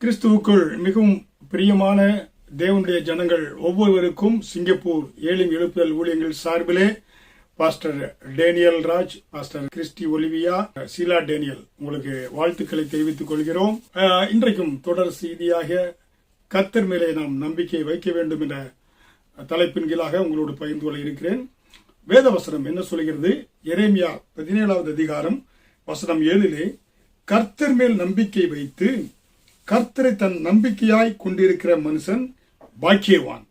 கிறிஸ்துவுக்குள் மிகவும் பிரியமான தேவனுடைய ஜனங்கள் ஒவ்வொருவருக்கும் சிங்கப்பூர் ஏழும் எழுப்புதல் ஊழியங்கள் சார்பிலே pastor Daniel Raj, pastor Christy Olivia, Sheela Daniel உங்களுக்கு வாழ்த்துக்களை தெரிவித்துக் கொள்கிறோம். இன்றைக்கும் தொடர் செய்தியாக கர்த்தர் மேலே நாம் நம்பிக்கை வைக்க வேண்டும் என்ற தலைப்பின் கீழாக உங்களோடு பகிர்ந்து கொள்ள இருக்கிறேன். வேத வசனம் என்ன சொல்கிறது? எரேமியா 17வது அதிகாரம் வசனம் 7 கர்த்தர் மேல் நம்பிக்கை வைத்து கர்த்தரை தன் நம்பிக்கையாய் கொண்டிருக்கிற மனுஷன் பாக்கியவான்.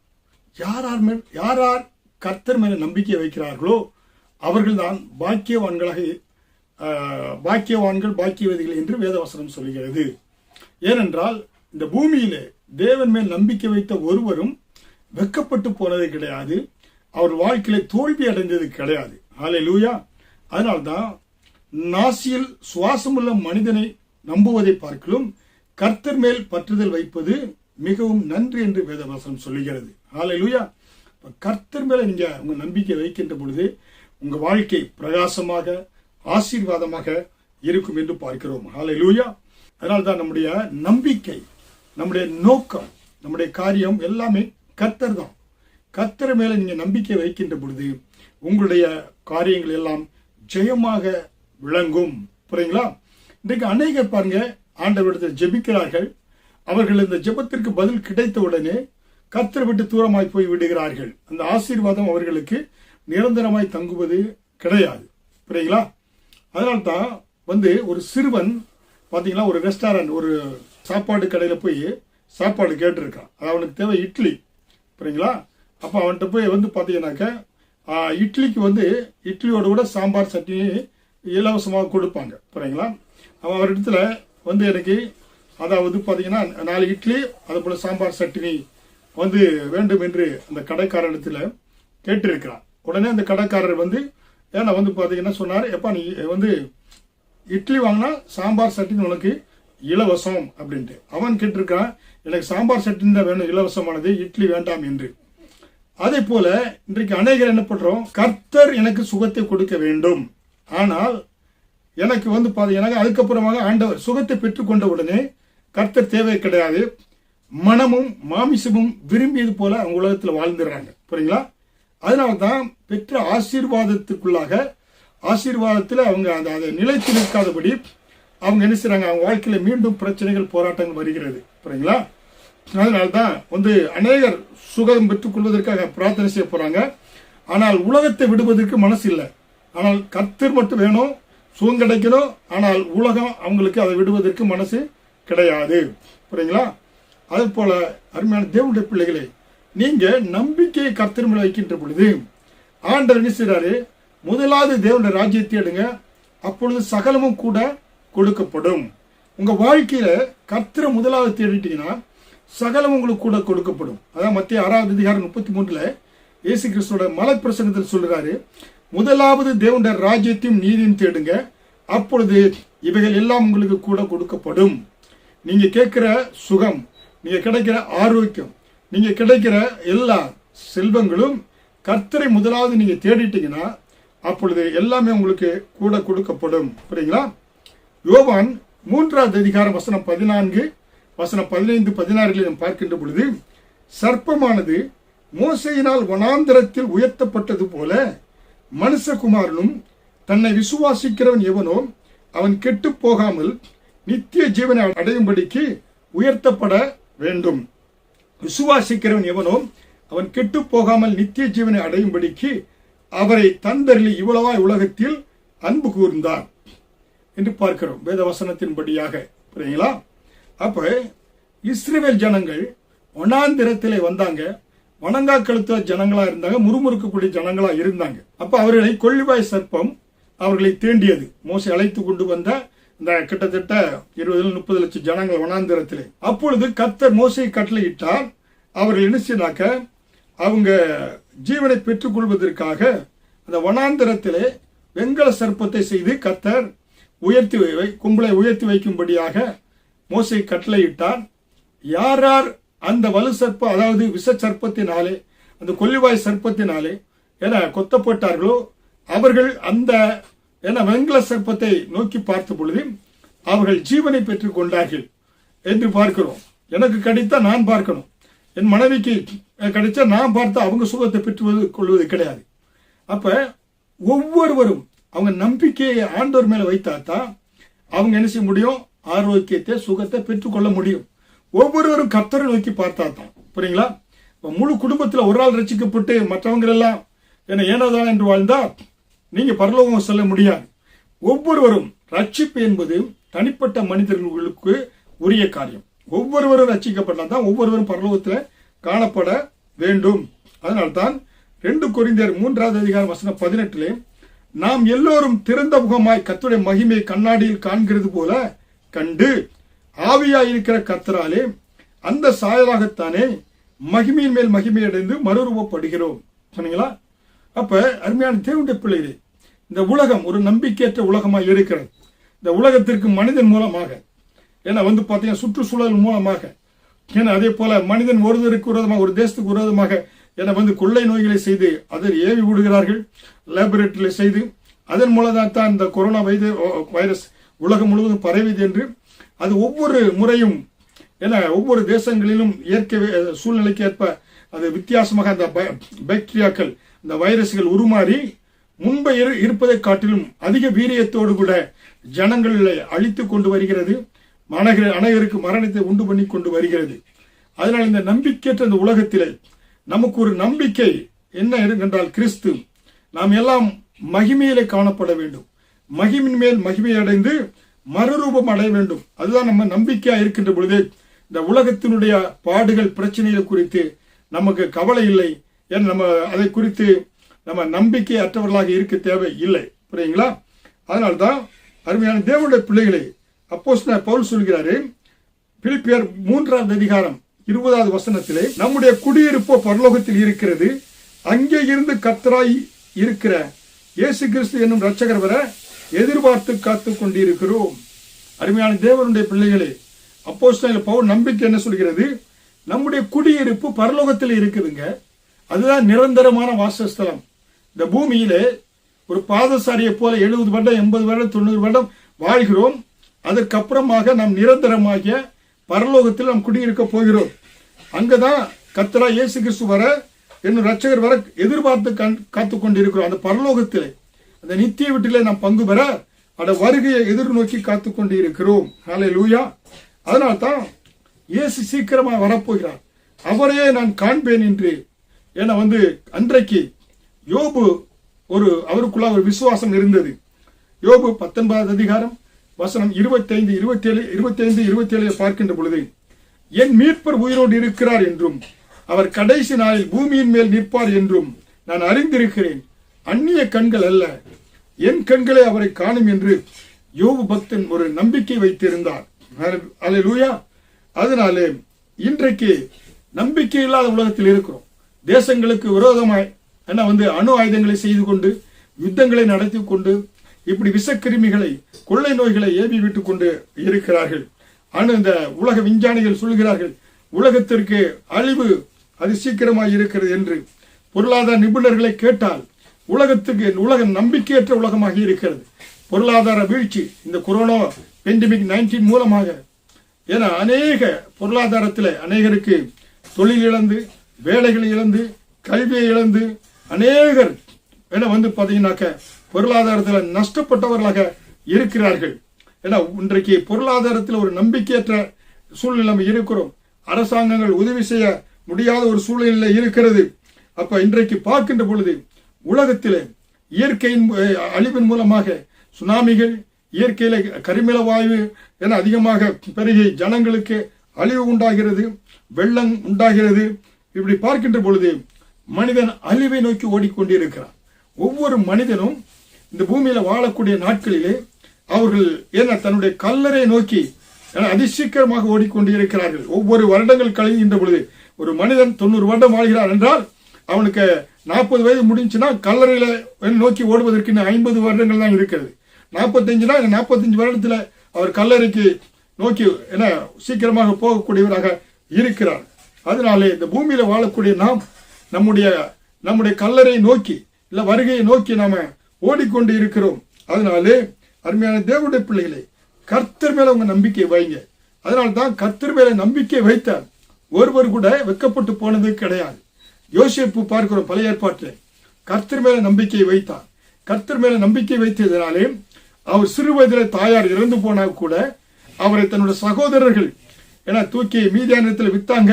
யார் கர்த்தர் மேல நம்பிக்கை வைக்கிறார்களோ அவர்கள்தான் பாக்கியவான்கள் பாக்கியவதிகள் என்று வேதவசனம் சொல்கிறது. ஏனென்றால் இந்த பூமியிலே தேவன் மேல் நம்பிக்கை வைத்த ஒருவரும் வெட்கப்பட்டு போனது கிடையாது, அவர் வாழ்க்கையில தோல்வி அடைந்தது கிடையாது. ஹல்லேலூயா. அதனால்தான் நாசியில் சுவாசமுள்ள மனிதனை நம்புவதை பார்க்கலும் கர்த்தர் மேல் பற்றுதல் வைப்பது மிகவும் நன்று என்று வேதவசனம் சொல்லுகிறது. ஹல்லேலூயா. கர்த்தர் மேல நீங்க உங்க நம்பிக்கை வைக்கின்ற பொழுது உங்க வாழ்க்கை பிரகாசமாக ஆசீர்வாதமாக இருக்கும் என்று பார்க்கிறோம். ஹல்லேலூயா. அதனால்தான் நம்முடைய நம்பிக்கை, நம்முடைய நோக்கம், நம்முடைய காரியம் எல்லாமே கர்த்தர் தான். கர்த்தர் மேல நீங்க நம்பிக்கை வைக்கின்ற பொழுது உங்களுடைய காரியங்கள் எல்லாம் ஜெயமாக விளங்கும். புரியுங்களா? இன்றைக்கு அநேகர் பாருங்க, ஆண்டவரிடத்தில் ஜெபிக்கிறார்கள், அவர்கள் இந்த ஜெபத்திற்கு பதில் கிடைத்த உடனே கர்த்தரை விட்டு தூரமாய் போய் விடுகிறார்கள். அந்த ஆசீர்வாதம் அவர்களுக்கு நிரந்தரமாய் தங்குவது கிடையாது. புரியுங்களா? அதனால்தான் ஒரு சிறுவன் பாத்தீங்களா, ஒரு ரெஸ்டாரண்ட், ஒரு சாப்பாடு கடையில போய் சாப்பாடு கேட்டிருக்கான். அது அவனுக்கு தேவை இட்லி. புரியுங்களா? அப்ப அவன்கிட்ட போய் பாத்தீங்கன்னாக்க இட்லிக்கு இட்லியோட கூட சாம்பார் சட்னி இலவசமாக கொடுப்பாங்க. புரியுங்களா? அவன் அவரிடத்துல எனக்கு பாத்தீங்கன்னா 4 இட்லி அது போல சாம்பார் சட்னி வேண்டும் என்று அந்த கடைக்காரனிடத்துல கேட்டிருக்கிறான். உடனே அந்த கடைக்காரர் ஏன்னா பாத்தீங்கன்னா சொன்னார், எப்பா நீ இட்லி வாங்கினா சாம்பார் சட்னி உனக்கு இலவசம் அப்படின்ட்டு. அவன் கேட்டிருக்கான், எனக்கு சாம்பார் சட்னி தான் வேணும், இலவசமானது, இட்லி வேண்டாம் என்று. அதே போல இன்றைக்கு அநேகர் என்ன பண்றோம், கர்த்தர் எனக்கு சுகத்தை கொடுக்க வேண்டும், ஆனால் எனக்கு பாத்தீங்கன்னா அதுக்கப்புறமாக ஆண்டவர் சுகத்தை பெற்றுக்கொண்ட உடனே கர்த்தர் தேவை கிடையாது, மனமும் மாமிசமும் விரும்பியது போல அவங்க உலகத்துல வாழ்ந்துடுறாங்க. புரியுங்களா? அதனால்தான் பெற்ற ஆசீர்வாதத்துல அவங்க அதை நிலைத்து நிற்காதபடி அவங்க என்ன செய்றாங்க, அவங்க வாழ்க்கையில மீண்டும் பிரச்சனைகள் போராட்டங்கள் வருகிறது. புரியுங்களா? அதனால்தான் அநேகர் சுகம் பெற்றுக் கொள்வதற்காக பிரார்த்தனை செய்ய போறாங்க, ஆனால் உலகத்தை விடுவதற்கு மனசு இல்லை. ஆனால் கர்த்தர் மட்டும் வேணும், சுகம் கிடைக்கணும், ஆனால் உலகம் அவங்களுக்கு அதை விடுவதற்கு மனசு கிடையாது. புரியுங்களா? அதே போல அருமையான தேவனுடைய பிள்ளைகளே, நீங்க நம்பிக்கையை கர்த்தர் மேல் வைக்கின்ற பொழுது ஆண்டவர் என்ன செய்றாரு, முதலாவது தேவனுடைய ராஜ்யத்தை எடுங்க, அப்பொழுது சகலமும் கூட கொடுக்கப்படும். உங்க வாழ்க்கையில கர்த்தரை முதலாவது தேடிட்டீங்கன்னா சகலம் உங்களுக்கு கூட கொடுக்கப்படும். அதான் மத்திய 6வது அதிகாரம் 33 இயேசு கிறிஸ்துவோட மலை பிரசங்கத்தில் சொல்றாரு, முதலாவது தேவனுடைய ராஜ்யத்தையும் நீதியும் தேடுங்க, அப்பொழுது இவைகள் எல்லாம் உங்களுக்கு கூட கொடுக்கப்படும். நீங்க கேட்கிற சுகம், நீங்க கிடைக்கிற ஆரோக்கியம், நீங்க கிடைக்கிற எல்லா செல்வங்களும் கர்த்தரை முதலாவது நீங்க தேடிட்டீங்கன்னா அப்பொழுது எல்லாமே உங்களுக்கு கூட கொடுக்கப்படும். புரியுங்களா? யோவான் 3வது அதிகாரம் வசனம் 14 வசனம் 15 16 பார்க்கின்ற பொழுது, சர்ப்பமானது மோசையினால் வனாந்தரத்தில் உயர்த்தப்பட்டது போல மனுஷகுமாரனும் தன்னை விசுவாசிக்கிறவன் எவனோ அவன் கெட்டு போகாமல் நித்திய ஜீவனை அடையும்படிக்கு உயர்த்தப்பட வேண்டும். விசுவாசிக்கிறவன் எவனோ அவன் கெட்டு போகாமல் நித்திய ஜீவனை அடையும்படிக்கு அவரை தந்தருளி இவ்வளவாய் உலகத்தில் அன்பு கூர்ந்தார் என்று பார்க்கிறோம் வேதவசனத்தின்படியாக. புரியுங்களா? அப்ப இஸ்ரவேல் ஜனங்கள் வனாந்திரத்திலே வந்தாங்க, வணங்கா கழுத்த ஜனங்களா இருந்தாங்க, முறுமுறுக்கக்கூடிய ஜனங்களா இருந்தாங்க. அப்ப அவர்களை கொள்ளிவாய் சர்ப்பம் அவர்களை தேண்டியது. மோசே அழைத்து கொண்டு வந்த இந்த கிட்டத்தட்ட 20-30 லட்சம் ஜனங்கள் வனாந்திரத்திலே. அப்பொழுது கர்த்தர் மோசை கட்டளையிட்டார், அவர்கள் என்ன செய்தாக்க அவங்க ஜீவனை பெற்றுக் கொள்வதற்காக அந்த வனாந்திரத்திலே வெண்கல சர்ப்பத்தை செய்து கர்த்தர் கும்பலை உயர்த்தி வைக்கும்படியாக மோசை கட்டளையிட்டார். யார் அந்த வலு சர்ப்பம், அதாவது விஷ சர்ப்பத்தினாலே, அந்த கொல்லிவாய் சர்ப்பத்தினாலே கொத்தப்பட்டார்களோ அவர்கள் அந்த வெண்கல சர்ப்பத்தை நோக்கி பார்த்த பொழுது அவர்கள் ஜீவனை பெற்றுக் கொண்டார்கள் என்று பார்க்கிறோம். எனக்கு கிடைத்தா நான் பார்க்கணும், என் மனைவிக்கு கிடைச்சா நான் பார்த்தா அவங்க சுகத்தை பெற்று கொள்வது கிடையாது. அப்ப ஒவ்வொருவரும் அவங்க நம்பிக்கையை ஆண்டவர் மேல வைத்தாதான் அவங்க என்ன செய்ய முடியும், ஆரோக்கியத்தை சுகத்தை பெற்றுக்கொள்ள முடியும். ஒவ்வொருவரும் கர்த்தரை நோக்கி பார்த்தா தான். புரியுங்களா? முழு குடும்பத்துல ஒரு ஆள் ரட்சிக்கப்பட்டு மற்றவங்க எல்லாம் ஏனோதான் என்று வாழ்ந்தா நீங்க பரலோகம் செல்ல முடியாது. ஒவ்வொருவரும் ரட்சிப்பு என்பது தனிப்பட்ட மனிதர்களுக்கு உரிய காரியம். ஒவ்வொருவரும் ரட்சிக்கப்பட்டால்தான் ஒவ்வொருவரும் பரலோகத்தில் காணப்பட வேண்டும். அதனால்தான் 2 கொரிந்தியர் 3வது அதிகாரம் வசனம் 18 நாம் எல்லோரும் திறந்த முகமாய் கர்த்தருடைய மகிமையை கண்ணாடியில் காண்கிறது போல கண்டு ஆவியாயிருக்கிற கர்த்தராலே அந்த சாயலாகத்தானே மகிமையின் மேல் மகிமை அடைந்து மறுரூபப்படுகிறோம். சொன்னீங்களா? அப்ப அருமையான தேவனுடைய பிள்ளைகளே, இந்த உலகம் ஒரு நம்பிக்கையற்ற உலகமாக இருக்கிறது. இந்த உலகத்திற்கு மனிதன் மூலமாக, ஏன்னா பாத்தீங்கன்னா சுற்றுச்சூழல் மூலமாக, ஏன்னா அதே போல மனிதன் ஒருவருக்கு விரோதமாக ஒரு தேசத்துக்கு விரோதமாக கொள்ளை நோய்களை செய்து அதில் ஏவி விடுகிறார்கள், லேபரேட்டரியில செய்து அதன் மூலம் தான் இந்த கொரோனா வைரஸ் உலகம் முழுவதும் பரவியது என்று அது ஒவ்வொரு முறையும் ஒவ்வொரு தேசங்களிலும் இயற்கை சூழ்நிலைக்கு ஏற்ப அது வித்தியாசமாக அந்த பாக்டீரியாக்கள் இந்த வைரஸ்கள் உருமாறி முன்பை இருப்பதை காட்டிலும் அதிக வீரியத்தோடு கூட ஜனங்களை அழித்து கொண்டு வருகிறது, அனைவருக்கு மரணத்தை உண்டு பண்ணி கொண்டு வருகிறது. அதனால் இந்த நம்பிக்கையற்ற இந்த உலகத்திலே நமக்கு ஒரு நம்பிக்கை என்ன என்றால் கிறிஸ்து. நாம் எல்லாம் மகிமையிலே காணப்பட வேண்டும், மகிமின் மேல் மகிமை அடைந்து மறுரூபம் அடைய வேண்டும். அதுதான் நம்ம நம்பிக்கையா இருக்கின்ற பொழுது இந்த உலகத்தினுடைய பாடுகள் பிரச்சனைகள் குறித்து நமக்கு கவலை இல்லை. ஏன்னா நம்ம அதை குறித்து நம்ம நம்பிக்கை அற்றவர்களாக இருக்க தேவை இல்லை. புரியுங்களா? அதனால்தான் அருமையான தேவனுடைய பிள்ளைகளை அப்போஸ்தலனாகிய பவுல் சொல்கிறாரு, பிலிப்பியர் 3வது அதிகாரம் 20வது வசனத்திலே, நம்முடைய குடியிருப்போ பரலோகத்தில் இருக்கிறது, அங்கே இருந்து கர்த்தராய் இருக்கிற இயேசு கிறிஸ்து என்னும் இரட்சகர் வர எதிர்பார்த்து காத்து கொண்டிருக்கிறோம். அருமையான தேவனுடைய பிள்ளைகளே, அப்போஸ்தலனாகிய பவுல் நம்பிக்கை என்ன சொல்கிறது, நம்முடைய குடியிருப்பு பரலோகத்தில் இருக்குதுங்க. அதுதான் நிரந்தரமான வாசஸ்தலம். இந்த பூமியிலே ஒரு பாதசாரியை போல 70 வருடம் 80 வருடம் 90 வருடம் வாழ்கிறோம். அதற்கப்புறமாக நாம் நிரந்தரமாகிய பரலோகத்தில் நாம் குடியிருக்க போகிறோம். அங்கதான் கர்த்தரா இயேசு கிறிஸ்து வர என்னும் ரட்சகர் வர எதிர்பார்த்து காத்து கொண்டிருக்கிறோம். அந்த பரலோகத்திலே அந்த நித்திய வீட்டிலே நாம் பங்கு பெற அந்த வருகையை எதிர்நோக்கி காத்து கொண்டிருக்கிறோம். ஹல்லேலூயா! அதனால்தான் இயேசு சீக்கிரமா வரப்போகிறார், அவரையே நான் காண்பேன் என்று. ஏன்னா அன்றைக்கு யோபு அவருக்குள்ள ஒரு விசுவாசம் இருந்தது. யோபு 19வது அதிகாரம் வசனம் 25, 27 பார்க்கின்ற பொழுது, என் மீட்பர் உயிரோடு இருக்கிறார் என்றும் அவர் கடைசி நாளில் பூமியின் மேல் நிற்பார் என்றும் நான் அறிந்திருக்கிறேன். அந்நிய கண்கள் அல்ல, என் கண்களே அவரை காணும் என்று யோபு பக்தன் ஒரு நம்பிக்கை வைத்திருந்தார். அல்லேலூயா! அதனாலே இன்றைக்கு நம்பிக்கை இல்லாத உலகத்தில் இருக்கிறோம். தேசங்களுக்கு விரோதமாய் அணு ஆயுதங்களை செய்து கொண்டு யுத்தங்களை நடத்தி கொண்டு இப்படி விஷக்கிருமிகளை கொள்ளை நோய்களை ஏவி விட்டுக் கொண்டு இருக்கிறார்கள். இந்த உலக விஞ்ஞானிகள் சொல்கிறார்கள், உலகத்திற்கு அழிவு அது சீக்கிரமாக இருக்கிறது என்று. பொருளாதார நிபுணர்களை கேட்டால் உலகம் நம்பிக்கையற்ற உலகமாக இருக்கிறது. பொருளாதார வீழ்ச்சி இந்த கொரோனா பேண்டமிக் 19 மூலமாக, ஏன்னா அநேக பொருளாதாரத்தில் அநேகருக்கு தொழில் இழந்து, வேலைகளை இழந்து, கல்வியை இழந்து அநேகர் பாத்தீங்கன்னாக்க பொருளாதாரத்தில் நஷ்டப்பட்டவர்களாக இருக்கிறார்கள். ஏன்னா இன்றைக்கு பொருளாதாரத்தில் ஒரு நம்பிக்கையற்ற சூழ்நிலை இருக்கிறோம். அரசாங்கங்கள் உதவி செய்ய முடியாத ஒரு சூழ்நிலை இருக்கிறது. அப்ப இன்றைக்கு பார்க்கின்ற பொழுது உலகத்திலே இயற்கையின் அழிவின் மூலமாக சுனாமிகள், இயற்கையில கரிமல வாயு என அதிகமாக பெருகி ஜனங்களுக்கு அழிவு உண்டாகிறது, வெள்ளம் உண்டாகிறது. இப்படி பார்க்கின்ற பொழுது மனிதன் அழிவை நோக்கி ஓடிக்கொண்டிருக்கிறார். ஒவ்வொரு மனிதனும் இந்த பூமியில வாழக்கூடிய நாட்களிலே அவர்கள் தன்னுடைய கல்லறை நோக்கி அதிசீக்கிரமாக ஓடிக்கொண்டிருக்கிறார்கள். ஒவ்வொரு வருடங்கள் கழிகின்ற பொழுது ஒரு மனிதன் 90 வருடம் வாழ்கிறார் என்றால் அவனுக்கு 40 வயது முடிஞ்சுன்னா கல்லறையில நோக்கி ஓடுவதற்கு 50 வருடங்கள் தான் இருக்கிறது. 45னா 45 வருடத்துல அவர் கல்லறைக்கு நோக்கி சீக்கிரமாக போகக்கூடியவராக இருக்கிறார். அதனாலே இந்த பூமியில வாழக்கூடிய நாம் நம்முடைய கல்லறை நோக்கி இல்ல வருகையை நோக்கி நாம ஓடிக்கொண்டு இருக்கிறோம். அதனாலே அருமையான தேவனுடைய பிள்ளைகளை, கர்த்தர் மேல உங்க நம்பிக்கை வைங்க. அதனால்தான் கர்த்தர் மேல நம்பிக்கை வைத்தார். ஒருவர் கூட வெட்கப்பட்டு போனது கிடையாது. யோசேப்பு பார்க்கிறோம் பழைய ஏற்பாட்டில் கர்த்தர் மேல நம்பிக்கை வைத்தார். கர்த்தர் மேல நம்பிக்கை வைத்ததினாலே அவர் சிறு வயதில் தாயார் இறந்து போனா கூட அவரை தன்னுடைய சகோதரர்கள் என தூக்கி மீதியானத்தில் வித்தாங்க.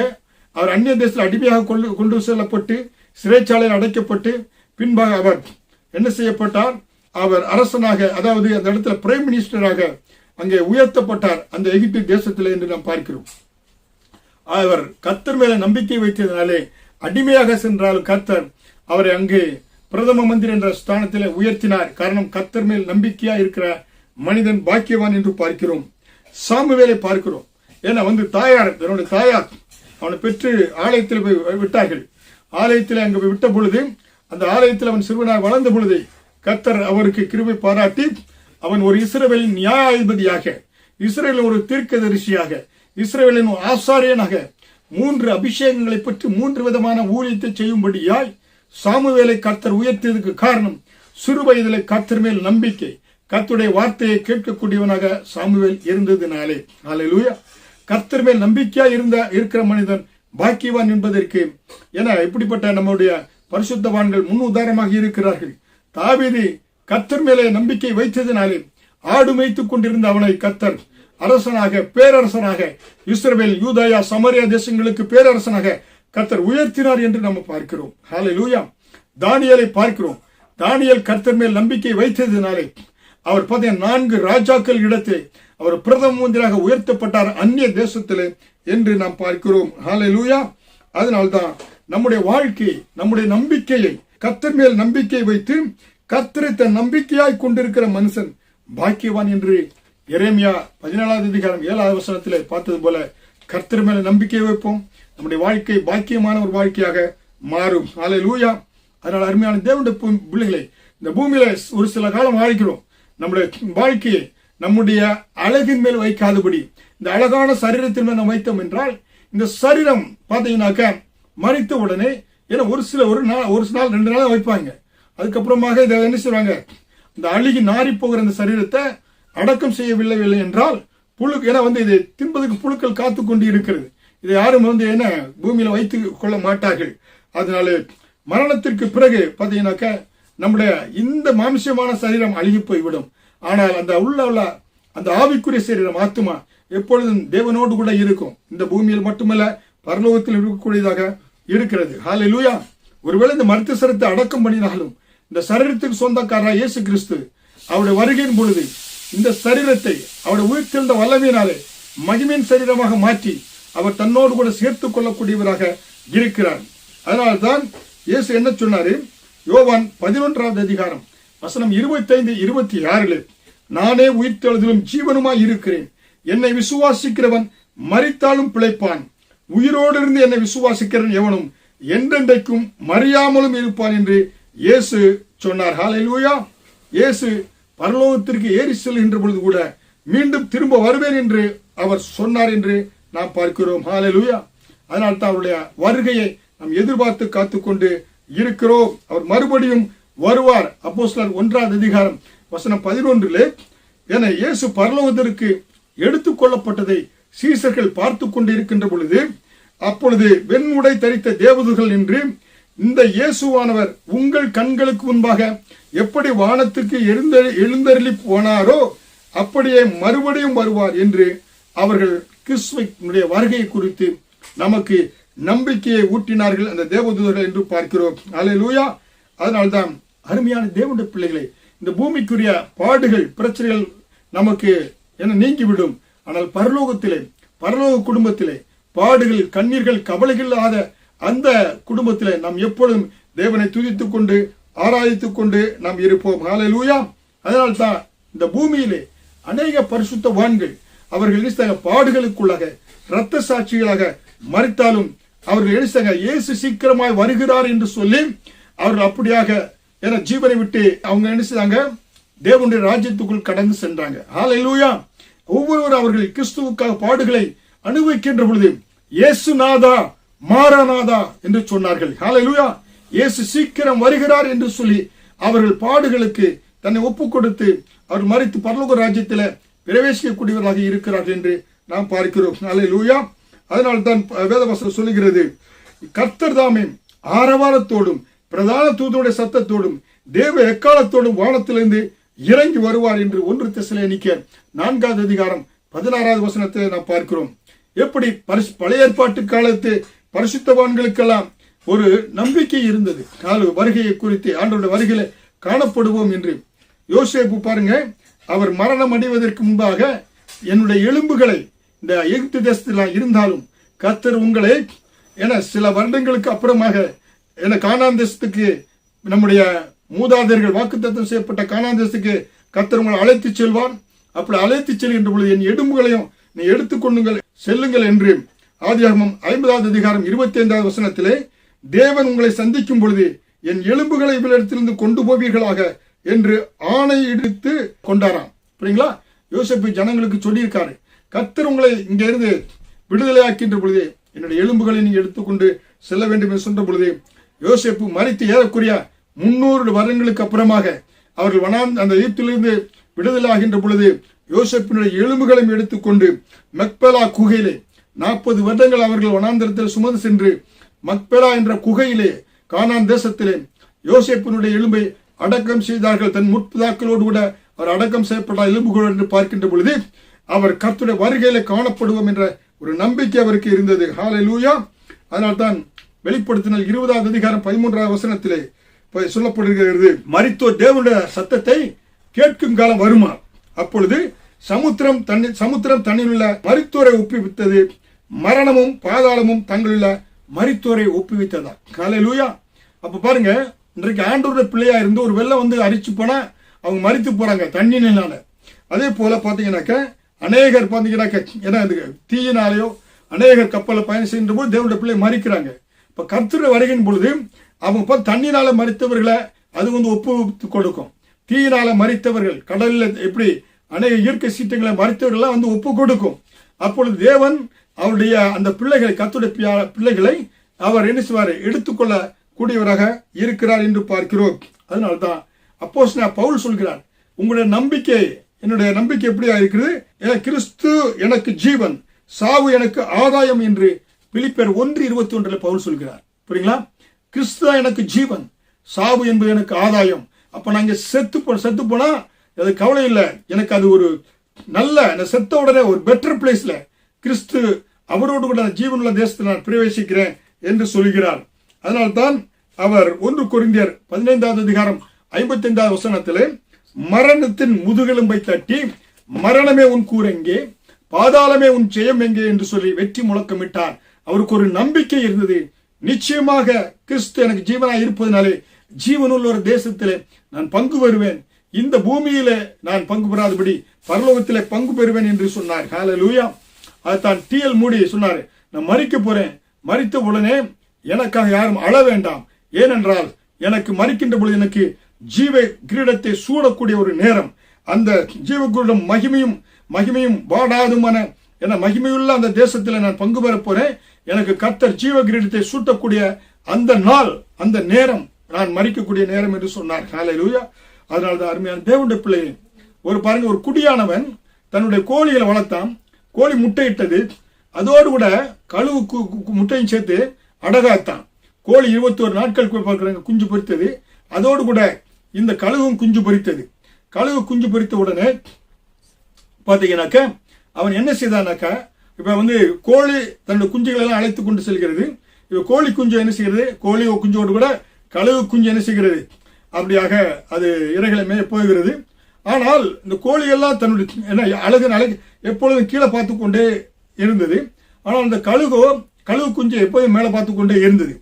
அவர் அந்நிய தேசத்தில் அடிமையாக கொண்டு செல்லப்பட்டு சிறைச்சாலையில் அடைக்கப்பட்டு பின்பாக அவர் என்ன செய்யப்பட்டார்? அவர் அரசனாக, அதாவது அந்த இடத்துல பிரைம் மினிஸ்டராக அங்கே உயர்த்தப்பட்டார் அந்த எகிப்து தேசத்தில் என்று நாம் பார்க்கிறோம். அவர் கர்த்தர் மேல நம்பிக்கை வைத்ததினாலே அடிமையாக சென்றாலும் கர்த்தர் அவரை அங்கு பிரதம மந்திரி என்ற ஸ்தானத்தில் உயர்த்தினார். காரணம், கர்த்தர் மேல் நம்பிக்கையா இருக்கிற மனிதன் பாக்கியவான் என்று பார்க்கிறோம். சாமுவேலை பார்க்கிறோம். ஏன்னா தாயார், தன்னுடைய தாயார் அவனை பெற்று ஆலயத்தில் போய் விட்டார்கள். ஆலயத்தில் அங்கு விட்ட பொழுது அந்த ஆலயத்தில் அவன் சிறுவனாக வளர்ந்த பொழுது கர்த்தர் அவருக்கு கிருபை பாராட்டி அவன் ஒரு இஸ்ரவேலின் நியாயாதிபதியாக, இஸ்ரவேலின் ஒரு தீர்க்கதரிசியாக, இஸ்ரவேலின் ஆசாரியனாக 3 அபிஷேகங்களை பற்றி 3 விதமான ஊழியத்தை செய்யும்படியாய் சாமுவேலை கர்த்தர் உயர்த்தியதுக்கு காரணம் சிறு வயதிலே கர்த்தர் மேல் நம்பிக்கை, கர்த்தருடைய வார்த்தையை கேட்கக்கூடியவனாக சாமுவேல் இருந்ததினாலே. ஹல்லேலூயா. கர்த்தர் மேல் நம்பிக்கையா இருக்கிற மனிதன் பாக்கியவான் என்பதற்கு என இப்படிப்பட்ட நம்முடைய பரிசுத்தவான்கள் முன் உதாரணமாக இருக்கிறார்கள். தாவீது கர்த்தர் மேலே நம்பிக்கை வைத்ததினாலே ஆடு மேய்த்துக் கொண்டிருந்த அவனை கர்த்தர் அரசனாக, பேரரசனாக, இஸ்ரவேல், யூதேயா, சமரியா தேசங்களுக்கு பேரரசனாக கர்த்தர் உயர்த்தினார் என்று நாம் பார்க்கிறோம். ஹல்லேலூயா. தானியேலை பார்க்கிறோம். தானியேல் கர்த்தர் மேல் நம்பிக்கை வைத்ததினாலே அவர் 4 ராஜாக்கள் இடத்தை அவர் பிரதம மந்திரியாக உயர்த்தப்பட்டார் அந்நிய தேசத்திலே என்று நாம் பார்க்கிறோம். ஹல்லேலூயா. அதனால்தான் நம்முடைய வாழ்க்கை, நம்முடைய நம்பிக்கையை கர்த்தர் மேல் நம்பிக்கை வைத்து கர்த்தரை தன் நம்பிக்கையாய் கொண்டிருக்கிற மனுஷன் பாக்கியவான் என்று எரேமியா 17வது அதிகாரம் 7வது வசனத்திலே பார்த்தது போல கர்த்தர் மேல நம்பிக்கை வைப்போம். நம்முடைய வாழ்க்கை பாக்கியமான ஒரு வாழ்க்கையாக மாறும். ஹல்லேலூயா. அதனால் அருமையான தேவனுடைய பிள்ளைகளை, இந்த பூமியில ஒரு சில காலம் வாழ்க்கிறோம். நம்முடைய வாழ்க்கையை நம்முடைய அழகின் மேல் வைக்காதபடி இந்த அழகான சரீரத்தின் மேல் நாம் வைத்தோம் என்றால் இந்த சரீரம் பார்த்தீங்கன்னாக்க மறித்த உடனே, ஏன்னா ஒரு நாள் 2 நாள் வைப்பாங்க. அதுக்கப்புறமாக இதை என்ன செய்வாங்க? இந்த அழுகி நாரி போகிற அந்த சரீரத்தை அடக்கம் செய்யவில்லை என்றால் புழு, ஏன்னா இதை தின்பதற்கு புழுக்கள் காத்து கொண்டு இருக்கிறது. இதை யாரும் என்ன பூமியில வைத்து கொள்ள மாட்டார்கள். அதனால மரணத்திற்கு பிறகு பார்த்தீங்கன்னாக்க நம்முடைய இந்த மாம்சமான சரீரம் அழுகி போய்விடும். ஆனால் உள்ள அந்த ஆவிக்குரிய சரீரம், ஆத்துமா எப்பொழுதும் தேவனோடு கூட இருக்கும். இந்த பூமியில் மட்டுமல்ல, பரலோகத்தில் இருக்கக்கூடியதாக இருக்கிறது. ஹல்லேலூயா. ஒருவேளை இந்த மருத்துவ சரீரத்தை அடக்கம் பண்ணினாலும் இந்த சரீரத்துக்கு சொந்தக்காரராக இயேசு கிறிஸ்து அவருடைய வருகையின் பொழுது இந்த சரீரத்தை அவருடைய உயிர்த்தெழுந்த வல்லமையினாலே மகிமையின் சரீரமாக மாற்றி அவர் தன்னோடு கூட சேர்த்துக் கொள்ளக்கூடியவராக இருக்கிறார். அதனால்தான் இயேசு என்ன சொன்னாரு? யோவான் 11வது அதிகாரம் வசனம் 25-26 நானே உயிர்த்தெழுதலும் ஜீவனுமாய் இருக்கிறேன். என்னை விசுவாசிக்கிறவன் மரித்தாலும் பிழைப்பான். உயிரோடு இருந்து என்னை விசுவாசிக்கிறவன் எவனும் என்றென்றைக்கும் மறியாமலும் இருப்பான் என்று இயேசு சொன்னார். ஹல்லேலூயா. இயேசு பரலோகத்திற்கு ஏறி செல்கின்ற பொழுது கூட மீண்டும் திரும்ப வருவேன் என்று அவர் சொன்னார் என்று நாம் பார்க்கிறோம். ஹல்லேலூயா. அதனால் தான் அவருடைய வருகையை நாம் எதிர்பார்த்து காத்துக்கொண்டு இருக்கிறோம். அவர் மறுபடியும் வருவார். அப்போஸ்தலர் 1வது அதிகாரம் வசனம் 11 என இயேசு பரலோகத்திற்கு எடுத்துக் கொள்ளப்பட்டதை சீசர்கள் பார்த்து கொண்டு இருக்கின்ற பொழுது அப்பொழுது வெண்முடை தரித்த தேவதூதர்கள் என்று இந்த இயேசுவானவர் உங்கள் கண்களுக்கு முன்பாக எப்படி வானத்துக்கு எழுந்தருளி போனாரோ அப்படியே மறுபடியும் வருவார் என்று அவர்கள் கிறிஸ்துவினுடைய வருகை குறித்து நமக்கு நம்பிக்கையை ஊட்டினார்கள் அந்த தேவதூதர்கள் என்று பார்க்கிறோம். ஹல்லேலூயா. அதனால்தான் அருமையான தேவனுடைய பிள்ளைகளை, இந்த பூமிக்குரிய பாடுகள், பிரச்சனைகள் நமக்கு நீங்கிவிடும். ஆனால் பரலோகத்திலே, பரலோக குடும்பத்திலே பாடுகள், கண்ணீர்கள், கவலைகள் இல்லாத அந்த குடும்பத்திலே நாம் எப்பொழுதும் தேவனை துதித்துக் கொண்டு ஆராதித்துக் கொண்டு நாம் இருப்போம். ஹல்லேலூயா. அதனால்தான் இந்த பூமியிலே அநேக பரிசுத்தவான்கள் அவர்கள் பாடுகளுக்குள்ளாக இரத்த சாட்சிகளாக மரித்தாலும் அவர்கள் இயேசு சீக்கிரமாய் வருகிறார் என்று சொல்லி அவர்கள் அப்படியாக ஜீவனை விட்டு அவங்க தேவனுடைய ராஜ்யத்துக்குள் கடந்து சென்றாங்க. ஹல்லேலூயா. ஒவ்வொருவரும் அவர்கள் கிறிஸ்துவுக்காக பாடுகளை அனுபவிக்கின்ற பொழுது இயேசு நாதா மாரநாதா என்று சொன்னார்கள். ஹல்லேலூயா. இயேசு சீக்கிரம் வருகிறார் என்று சொல்லி அவர்கள் பாடுகளுக்கு தன்னை ஒப்புக் கொடுத்து அவர் மரித்து பரலோக ராஜ்யத்தில் பிரவேசிக்கக்கூடியவர்களாக இருக்கிறார்கள் என்று நாம் பார்க்கிறோம். அல்லேலூயா. அதனால் தான் வேதவசனம் சொல்லுகிறது, கர்த்தர் தாமே ஆரவாரத்தோடும் பிரதான தூதனுடைய சத்தத்தோடும் தேவ எக்காலத்தோடும் வானத்திலிருந்து இறங்கி வருவார் என்று 1 தெசலோனிக்கேயர் 4:16 நாம் பார்க்கிறோம். எப்படி பழைய ஏற்பாட்டு காலத்து பரிசுத்தவான்களுக்கெல்லாம் ஒரு நம்பிக்கை இருந்தது, வருகையை குறித்து, ஆண்டவருடைய வருகையில காணப்படுவோம் என்று. யோசேப்பு பாருங்க, அவர் மரணம் அடைவதற்கு முன்பாக என்னுடைய எலும்புகளை இந்த எகிப்து தேசத்தில் இருந்தாலும் கர்த்தர் உங்களை என சில வருடங்களுக்கு அப்புறமாக என கானான் தேசத்துக்கு, நம்முடைய மூதாதையர்கள் வாக்குத்தத்தம் செய்யப்பட்ட கானான் தேசத்துக்கு கர்த்தர் உங்களை அழைத்து செல்வார். அப்படி அழைத்து செல்கின்ற பொழுது என் எலும்புகளையும் நீ எடுத்துக்கொள்ளுங்கள், செல்லுங்கள் என்று ஆதியாகமம் 50:25 தேவன் உங்களை சந்திக்கும் பொழுது என் எலும்புகளை இவ்விடத்திலிருந்து கொண்டு போவீர்களாக என்று ஆணையிட்டு கொண்டாராம். புரியுங்களா? யோசேப்பு ஜனங்களுக்கு சொல்லியிருக்காரு, கர்த்தர் உங்களை இங்க இருந்து விடுதலையாக்கின்ற பொழுது என்னுடைய எலும்புகளை நீங்க எடுத்துக்கொண்டு செல்ல வேண்டும் என்று சொன்ன பொழுது யோசேப்பு மரித்து ஏறக்குறைய 300 வருடங்களுக்கு அப்புறமாக அவர்கள் அந்த எகிப்திலிருந்து விடுதலை ஆகின்ற பொழுது யோசேப்பினுடைய எலும்புகளையும் எடுத்துக்கொண்டு மக்பேலா குகையிலே 40 வருடங்கள் அவர்கள் வனாந்தரத்தில் சுமந்து சென்று மக்பேலா என்ற குகையிலே கானான் தேசத்திலே யோசேப்பினுடைய எலும்பை அடக்கம் செய்தார்கள். தன் முற்பிதாக்களோடு கூட அவர் அடக்கம் செய்யப்பட்ட எலும்புகள் என்று பார்க்கின்ற பொழுது அவர் கர்த்தருடைய வருகையில காணப்படுவோம் என்ற ஒரு நம்பிக்கை அவருக்கு இருந்தது. ஹல்லேலூயா. அதனால்தான் வெளிப்படுத்தினால் 20:13 சொல்லப்படுகிறது, மரித்தோர் தேவனுடைய சத்தத்தை கேட்கும் காலம் வருமா, அப்பொழுது சமுத்திரம் தன்னில் உள்ள மரித்தோரை ஒப்புவித்தது, மரணமும் பாதாளமும் தங்களுள்ள மரித்தோரை ஒப்புவித்ததா. ஹல்லேலூயா. அப்ப பாருங்க, இன்றைக்கு ஆண்டவருடைய பிள்ளையா இருந்து ஒரு வெள்ளம் வந்து அரிச்சு போனா அவங்க மரித்து போறாங்க தண்ணினால. அதே போல பாத்தீங்கன்னாக்க அநேகர் பாத்தீங்கன்னாக்க ஏன்னா தீயினாலேயோ அநேகர் கப்பலை பயணம் செய்கின்ற போது தேவனுடைய பிள்ளை மறிக்கிறாங்க. இப்ப கர்த்தருடைய வருகையின் பொழுது அவங்க தண்ணினால மறித்தவர்களை அது வந்து ஒப்புவித்து கொடுக்கும். தீயினால மறித்தவர்கள், கடலில் எப்படி அநேக இயற்கை சீற்றங்களை மறித்தவர்கள் வந்து ஒப்பு கொடுக்கும். அப்பொழுது தேவன் அவருடைய அந்த பிள்ளைகளை, கர்த்தருடைய பிள்ளைகளை அவர் என்ன செய்வார், எடுத்துக்கொள்ள கூடியவராக இருக்கிறார் என்று பார்க்கிறோம். அதனால்தான் அப்போஸ்தலனாகிய பவுல் சொல்கிறார், உங்களுடைய நம்பிக்கை, என்னுடைய நம்பிக்கை எப்படியா இருக்கிறது, கிறிஸ்து எனக்கு ஜீவன், சாவு எனக்கு ஆதாயம் என்று பிலிப்பியர் 1:21 பவுல் சொல்கிறார். புரியுங்களா? கிறிஸ்து தான் எனக்கு ஜீவன், சாவு என்பது எனக்கு ஆதாயம். அப்ப நாங்க செத்து போனா அது கவலை இல்லை, எனக்கு அது ஒரு நல்ல செத்த உடனே ஒரு பெட்டர் பிளேஸ்ல கிறிஸ்து அவரோடு கூட ஜீவனுள்ள தேசத்தில் நான் பிரவேசிக்கிறேன் என்று சொல்கிறார். அதனால்தான் அவர் 1 கொரிந்தியர் 15:55 மரணத்தின் முதுகெலும்பை தட்டி, மரணமே உன் கூர் எங்கே, பாதாளமே உன் ஜெயம் எங்கே என்று சொல்லி வெற்றி முழக்கமிட்டார். அவருக்கு ஒரு நம்பிக்கை இருந்தது, நிச்சயமாக கிறிஸ்து எனக்கு ஜீவனாய் இருப்பதனாலே ஜீவனுள்ள ஒரு தேசத்திலே நான் பங்கு பெறுவேன், இந்த பூமியிலே நான் பங்கு பெறாதபடி பரலோகத்திலே பங்கு பெறுவேன் என்று சொன்னார். ஹல்லேலூயா. அதுதான் T.L. மூடி சொன்னார், நான் மரிக்க போறேன், மரித்த உடனே எனக்காக யாரும் அழ வேண்டாம், ஏனென்றால் எனக்கு மரிக்கின்ற பொழுது எனக்கு ஜீவ கிரீடத்தை சூடக்கூடிய ஒரு நேரம், அந்த ஜீவ கிரீடம் மகிமையும் வாடாதுமான என மகிமையுள்ள அந்த தேசத்தில் நான் பங்கு பெற போறேன். எனக்கு கர்த்தர் ஜீவ கிரீடத்தை சூட்டக்கூடிய அந்த நாள், அந்த நேரம் நான் மரிக்கக்கூடிய நேரம் என்று சொன்னார். ஹல்லேலூயா. அதனால்தான் அருமையான தேவனுடைய பிள்ளையை பாருங்க, ஒரு குடியானவன் தன்னுடைய கோழிகளை வளர்த்தான், கோழி முட்டையிட்டது, அதோடு கூட கழுவு முட்டையும் சேர்த்து அடகாத்தான். கோழி 21 நாட்கள் குஞ்சு பொரித்தது, அதோடு கூட இந்த கழுகும் குஞ்சு பொரித்தது. கழுகு குஞ்சு பொரித்த உடனே பாத்தீங்கன்னாக்க அவன் என்ன செய்தானாக்கா, இப்ப வந்து கோழி தன்னுடைய குஞ்சுகளை எல்லாம் அழைத்து கொண்டு செல்கிறது. இப்ப கோழி குஞ்சு என்ன செய்கிறது, கோழி குஞ்சோடு கூட கழுகு குஞ்சு என்ன செய்கிறது, அப்படியாக அது இறைகளை மேய போகிறது. ஆனால் இந்த கோழி எல்லாம் தன்னுடைய அழகு எப்பொழுதும் கீழே பார்த்து கொண்டே இருந்தது. ஆனால் அந்த கழுகு குஞ்சு எப்போதும் மேலே பார்த்து கொண்டே இருந்தது.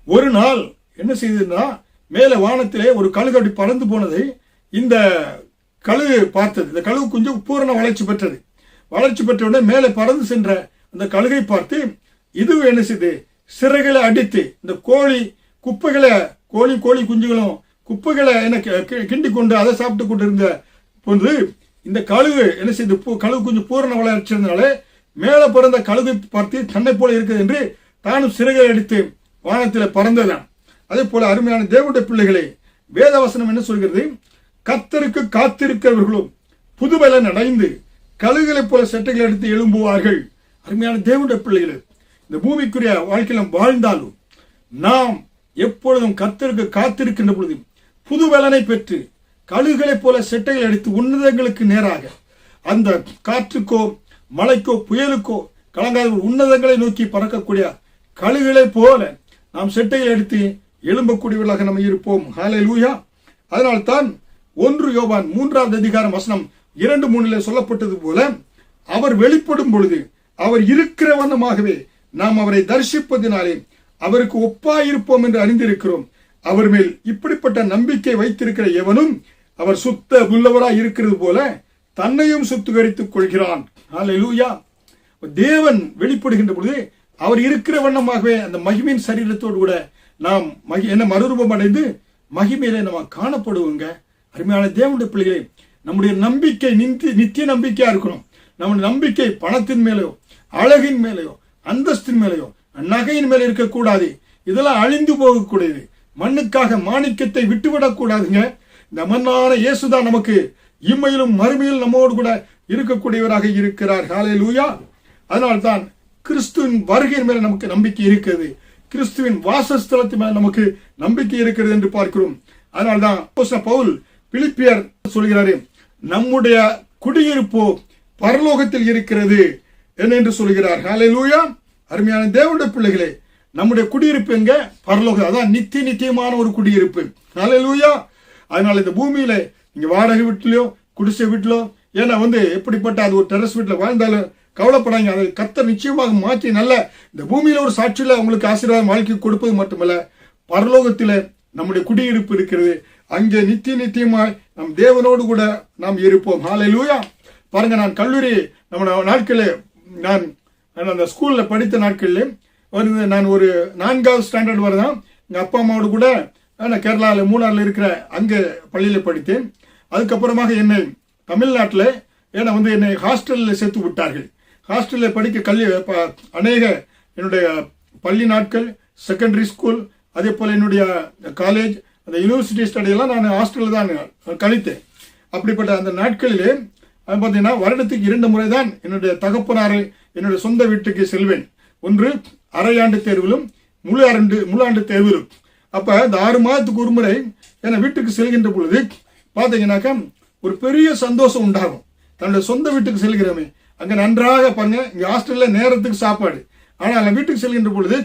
ஒரு நாள் என்ன செய்ததுன்னா, மேலே வானத்திலே ஒரு கழுகு அப்படி பறந்து போனதை இந்த கழுகு பார்த்தது. இந்த கழுகு குஞ்சு பூரண வளர்ச்சி பெற்றது. வளர்ச்சி பெற்ற உடனே மேலே பறந்து சென்ற அந்த கழுகை பார்த்து இதுவும் என்ன செய்து, சிறைகளை அடித்து இந்த கோழி குப்பைகளை, கோழி குஞ்சுகளும் குப்பைகளை கிண்டி கொண்டு அதை சாப்பிட்டு கொண்டு இருந்த போது இந்த கழுகு என்ன செய்து, கழுகு குஞ்சு பூரண வளர்ச்சி இருந்தனால மேலே பிறந்த கழுகை பார்த்து தன்னை போல இருக்குது என்று தானும் சிறைகளை அடித்து வானத்தில் பறந்ததான். அதே போல அருமையான தேவனுடைய பிள்ளைகளை, வேதவசனம் என்ன சொல்கிறது, கர்த்தருக்கு காத்திருக்கிறவர்களும் புதுபலன் அடைந்து கழுகுகளைப் போல செட்டைகள் எடுத்து எழும்புவார்கள். அருமையான தேவனுடைய பிள்ளைகளே, இந்த பூமிக்குரிய வாழ்க்கையில் வாழ்ந்தாலும் நாம் எப்பொழுதும் கர்த்தருக்கு காத்திருக்கின்ற பொழுது புது பலனை பெற்று கழுகுகளைப் போல செட்டைகள் எடுத்து உன்னதங்களுக்கு நேராக, அந்த காற்றுக்கோ மழைக்கோ புயலுக்கோ கலங்காத உன்னதங்களை நோக்கி பறக்கக்கூடிய கழுகுகளைப் போல நாம் செட்டைகள் எடுத்து எழும்பக்கூடியவர்களாக நம்ம இருப்போம். ஹல்லேலூயா. அதனால்தான் 1 யோவான் 3ஆம் அதிகாரம் வசனம் 2:3 சொல்லப்பட்டது போல, அவர் வெளிப்படும் பொழுது அவர் இருக்கிற வண்ணமாகவே நாம் அவரை தரிசிப்பதினாலே அவருக்கு ஒப்பாயிருப்போம் என்று அறிந்திருக்கிறோம். அவர் மேல் இப்படிப்பட்ட நம்பிக்கை வைத்திருக்கிற எவனும் அவர் சுத்த உள்ளவராய் இருக்கிறது போல தன்னையும் சுத்திகரித்துக் கொள்கிறான். ஹல்லேலூயா. தேவன் வெளிப்படுகின்ற பொழுது அவர் இருக்கிற வண்ணமாகவே அந்த மகிமையின் சரீரத்தோடு கூட நாம் என்ன மறுரூபம் அடைந்து மகிமையிலே நம்ம காணப்படுவோங்க. அருமையான தேவனுடைய பிள்ளைகளே, நம்முடைய நம்பிக்கை நித்திய நம்பிக்கையா இருக்கணும். நம்முடைய நம்பிக்கை பணத்தின் மேலேயோ அழகின் மேலேயோ அந்தஸ்தின் மேலேயோ நகையின் மேலே இருக்கக்கூடாது. இதெல்லாம் அழிந்து போகக்கூடியது. மண்ணுக்காக மாணிக்கத்தை விட்டுவிடக் கூடாதுங்க. இந்த மண்ணான இயேசுதான் நமக்கு இம்மையிலும் மறுமையிலும் நம்மோடு கூட இருக்கக்கூடியவராக இருக்கிறார். ஹல்லேலூயா. அதனால்தான் கிறிஸ்துவின் வருகையின் மேல நமக்கு நம்பிக்கை இருக்கிறது. கிறிஸ்துவின் வாசஸ்தலத்தின் மேல நமக்கு நம்பிக்கை இருக்கிறது என்று பார்க்கிறோம். அதனால்தான் பவுல் பிலிப்பியர் சொல்கிறாரு, நம்முடைய குடியிருப்போ பரலோகத்தில் இருக்கிறது என்று சொல்கிறார். ஹல்லேலூயா. அருமையான தேவனுடைய பிள்ளைகளே, நம்முடைய குடியிருப்பு எங்க? பரலோகம். அதான் நித்தியமான ஒரு குடியிருப்பு. ஹல்லேலூயா. அதனால இந்த பூமியில நீங்க வாடகை வீட்டிலோ குடிசை வீட்டிலோ, ஏன்னா எப்படிப்பட்ட அது ஒரு டெரஸ் வீட்டில் வாழ்ந்தாலும் கவலைப்படாங்க. அதை கர்த்தர் நிச்சயமாக மாற்றி நல்ல இந்த பூமியில ஒரு சாட்சியில உங்களுக்கு ஆசீர்வாதம் வாழ்க்கை கொடுப்பது மட்டுமல்ல, பரலோகத்தில நம்முடைய குடியிருப்பு இருக்கிறது. அங்கே நித்தியமாய் நம் தேவனோடு கூட நாம் இருப்போம். ஹல்லேலூயா. பாருங்க, நான் கல்லூரி நம்ம நாட்களில் நான் அந்த ஸ்கூல்ல படித்த நாட்களில் நான் ஒரு 4வது ஸ்டாண்டர்ட் வரதான் எங்க அப்பா அம்மாவோடு கூட நான் கேரளாவில் மூணாறுல இருக்கிற அங்க பள்ளியில படித்தேன். அதுக்கப்புறமாக என்னை தமிழ்நாட்டில் என்னை ஹாஸ்டலில் சேர்த்து விட்டார்கள். ஹாஸ்டலில் படிக்க அநேக என்னுடைய பள்ளி நாட்கள், செகண்டரி ஸ்கூல், அதே போல என்னுடைய காலேஜ், அந்த யூனிவர்சிட்டி ஸ்டடியெல்லாம் நான் ஹாஸ்டலில் தான் கழித்தேன். அப்படிப்பட்ட அந்த நாட்களிலே பார்த்தீங்கன்னா வருடத்துக்கு 2 முறை தான் என்னுடைய தகப்பனாரை என்னுடைய சொந்த வீட்டுக்கு செல்வேன். ஒன்று அரையாண்டு தேர்விலும் முழு ஆண்டு தேர்விலும். அப்ப இந்த 6 மாதத்துக்கு ஒரு முறை என வீட்டுக்கு செல்கின்ற பொழுது பார்த்தீங்கன்னாக்கா ஒரு பெரிய சந்தோஷம் உண்டாகும். தன்னுடைய சொந்த வீட்டுக்கு செல்கிறோமே, அங்க நன்றாக பாருங்க, இங்க ஹாஸ்டல்ல நேரத்துக்கு சாப்பாடு. ஆனால் வீட்டுக்கு செல்கின்ற பொழுது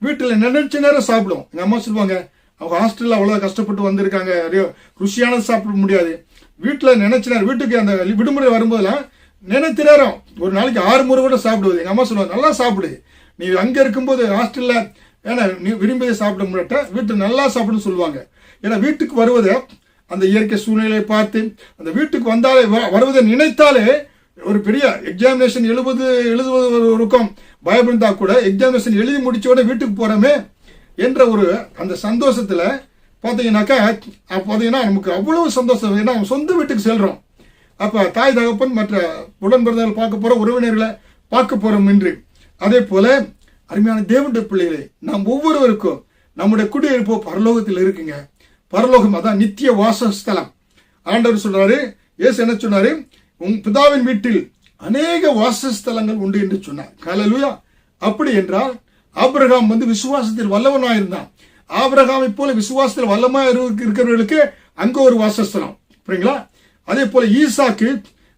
வீட்டுல நினைச்ச நேரம் சாப்பிடுவோம். எங்க அம்மா சொல்லுவாங்க, அவங்க ஹாஸ்டல்ல அவ்வளவு கஷ்டப்பட்டு வந்திருக்காங்க, ருசியானது சாப்பிட முடியாது. வீட்டுல நினைச்ச நேரம், வீட்டுக்கு அந்த விடுமுறை வரும்போதெல்லாம் நினைத்த நேரம் ஒரு நாளைக்கு 6 முறை கூட சாப்பிடுவது. எங்க அம்மா சொல்லுவாங்க, நல்லா சாப்பிடு, நீ அங்க இருக்கும்போது ஹாஸ்டல்ல ஏன்னா நீ விரும்பியதை சாப்பிட முடியாட்ட வீட்டு நல்லா சாப்பிடுன்னு சொல்லுவாங்க. ஏன்னா வீட்டுக்கு வருவதை அந்த இயற்கை சூழ்நிலையை பார்த்து அந்த வீட்டுக்கு வந்தாலே வருவதை நினைத்தாலே ஒரு பெரிய எக்ஸாமினேஷன் எழுதுவது இருக்கும் பயப்படிந்தா கூட எக்ஸாமினேஷன் எழுதி முடிச்ச உடனே வீட்டுக்கு போறோமே என்ற ஒரு அந்த சந்தோஷத்துல பாத்தீங்கன்னாக்கா நமக்கு அவ்வளவு சந்தோஷம். ஏன்னா சொந்த வீட்டுக்கு செல்றோம். அப்ப தாய் தகப்பன் மற்ற உடன் பிறந்தவர்கள் பார்க்க போறோம், உறவினர்களை பார்க்க போறோம் என்று. அதே போல அருமையான தேவனுடைய பிள்ளைகளே, நாம் ஒவ்வொருவருக்கும் நம்முடைய குடியிருப்போ பரலோகத்தில் இருக்குங்க. பரலோகம் அதான் நித்திய வாசஸ்தலம். ஆண்டவர் சொல்றாரு, இயேசு என்ன சொன்னாரு, உன் பிதாவின் வீட்டில் அநேக வாசஸ்தலங்கள் உண்டு என்று சொன்னார். ஹல்லேலூயா. அப்படி என்றால் ஆபிரகாம் விசுவாசத்தில் வல்லவனாயிருந்தான். ஆபிரகாமை போல விசுவாசத்தில் வல்லமா இருக்கிறவர்களுக்கு அங்க ஒரு வாசஸ்தலம். புரியுங்களா? அதே போல ஈசாக்கு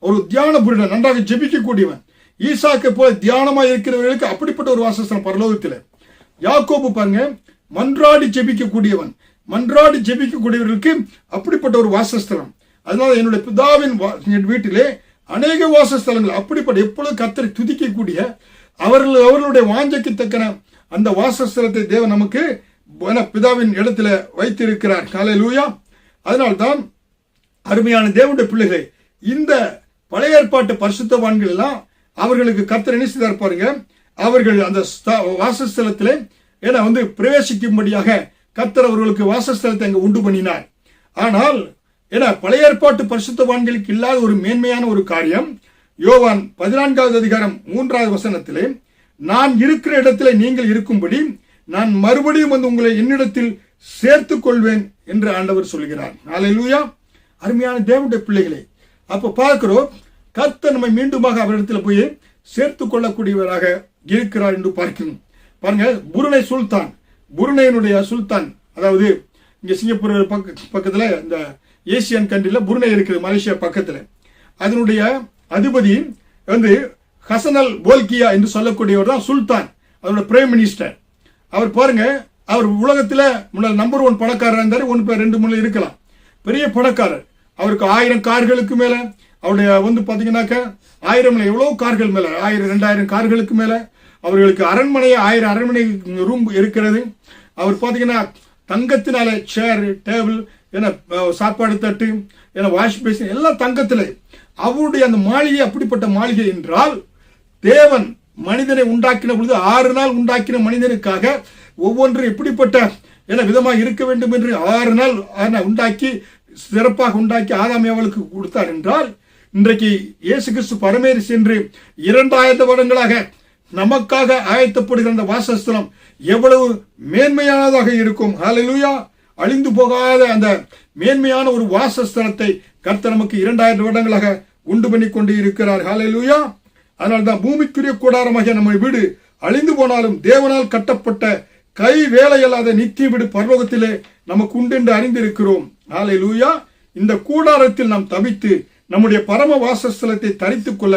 ஒரு தியான புருடன், நன்றாக ஜெபிக்க கூடியவன். ஈசாக்கை போல தியானமா இருக்கிறவர்களுக்கு அப்படிப்பட்ட ஒரு வாசஸ்தலம் பரலோகத்தில். யாக்கோபு பாருங்க, மன்றாடி ஜெபிக்க கூடியவர்களுக்கு அப்படிப்பட்ட ஒரு வாசஸ்தலம். அதனால என்னுடைய பிதாவின் வீட்டிலே அநேக வாசஸ்தலங்கள். அப்படிப்பட்ட எப்பொழுது கர்த்தரை துதிக்கக்கூடிய அவர்களுடைய வாஞ்சைக்கு தக்கன அந்த வாசஸ்தலத்தை தேவன் நமக்கு பிதாவின் இடத்துல வைத்திருக்கிறார். ஹல்லேலூயா. அதனால்தான் அருமையான தேவனுடைய பிள்ளைகளை, இந்த பழைய ஏற்பாட்டு பரிசுத்தவான்கள் எல்லாம் அவர்களுக்கு கர்த்தர் என்ன செய்தார் பாருங்க, அவர்கள் அந்த வாசஸ்தலத்திலே பிரவேசிக்கும்படியாக கர்த்தர் அவர்களுக்கு வாசஸ்தலத்தை அங்க உண்டு பண்ணினார். ஆனால் பழைய ஏற்பாட்டு பரிசுத்தவான்களுக்கு இல்லாத ஒரு மேன்மையான ஒரு காரியம், யோவான் 14வது அதிகாரம் 3வது வசனத்திலே, நான் இருக்கிற இடத்துல நீங்கள் இருக்கும்படி நான் மறுபடியும் உங்களை என்னிடத்தில் சேர்த்துக் கொள்வேன் என்று ஆண்டவர் சொல்கிறார். ஹல்லேலூயா. அருமையான தேவனுடைய பிள்ளைகளே, அப்ப பார்க்கிறோம், கர்த்தர் நம்மை மீண்டுமாக அவரிடத்தில் போய் சேர்த்து கொள்ளக்கூடியவராக இருக்கிறார் என்று பார்க்கணும். பாருங்க, புருணை சுல்தான், புருணையினுடைய சுல்தான், அதாவது இங்க சிங்கப்பூர் பக்கத்துல இந்த ஏசியன் கண்ட்ரில புருணை இருக்குது, மலேசியா பக்கத்துல. அதனுடைய அதிபதி ஹசனல் போல்கியா என்று சொல்லக்கூடியவர் தான் சுல்தான், அதோட பிரைம் மினிஸ்டர். அவர் பாருங்க, அவர் உலகத்துல நம்பர் 1 பணக்காரர் இருந்தாரு. 1 பேர் 2 3 இருக்கலாம், பெரிய பணக்காரர். அவருக்கு 1000 கார்களுக்கு மேல, அவருடைய பாத்தீங்கன்னாக்க 1000 எவ்வளவு கார்கள் மேல, 1000 2000 கார்களுக்கு மேல. அவர்களுக்கு அரண்மனையே 1000 அரண்மனை ரூம் இருக்கிறது. அவர் பாத்தீங்கன்னா தங்கத்தினால சேர், டேபிள், சாப்பாடு தட்டு, வாஷ் பேசின் எல்லாம் தங்கத்தில. அவருடைய அந்த மாளிகை அப்படிப்பட்ட மாளிகை என்றால், தேவன் மனிதனை உண்டாக்கின பொழுது 6 நாள் உண்டாக்கின மனிதனுக்காக ஒவ்வொன்றும் எப்படிப்பட்ட விதமாக இருக்க வேண்டும் என்று 6 நாள் உண்டாக்கி சிறப்பாக உண்டாக்கி ஆதாம் ஏவாளுக்கு கொடுத்தார் என்றால், இன்றைக்கு இயேசு கிறிஸ்து பரமேறி சென்று 2000 வருடங்களாக நமக்காக ஆயத்தப்படுகிற அந்த வாசஸ்தலம் எவ்வளவு மேன்மையானதாக இருக்கும். ஹல்லேலூயா! அழிந்து போகாத அந்த மேன்மையான ஒரு வாசஸ்தலத்தை கர்த்தர் நமக்கு 2000 வருடங்களாக உண்டு பண்ணி கொண்டு இருக்கிறார். ஹல்லேலூயா! அதனால்தான் பூமிக்குரிய கூடாரமாகிய நம்ம வீடு அழிந்து போனாலும் தேவனால் கட்டப்பட்ட கை வேலையல்லாத நித்திய வீடு பரலோகத்திலே நமக்கு உண்டு என்று அறிந்திருக்கிறோம். ஹல்லேலூயா! இந்த கூடாரத்தில் நாம் தவித்து நம்முடைய பரம வாசஸ்தலத்தை தரித்துக் கொள்ள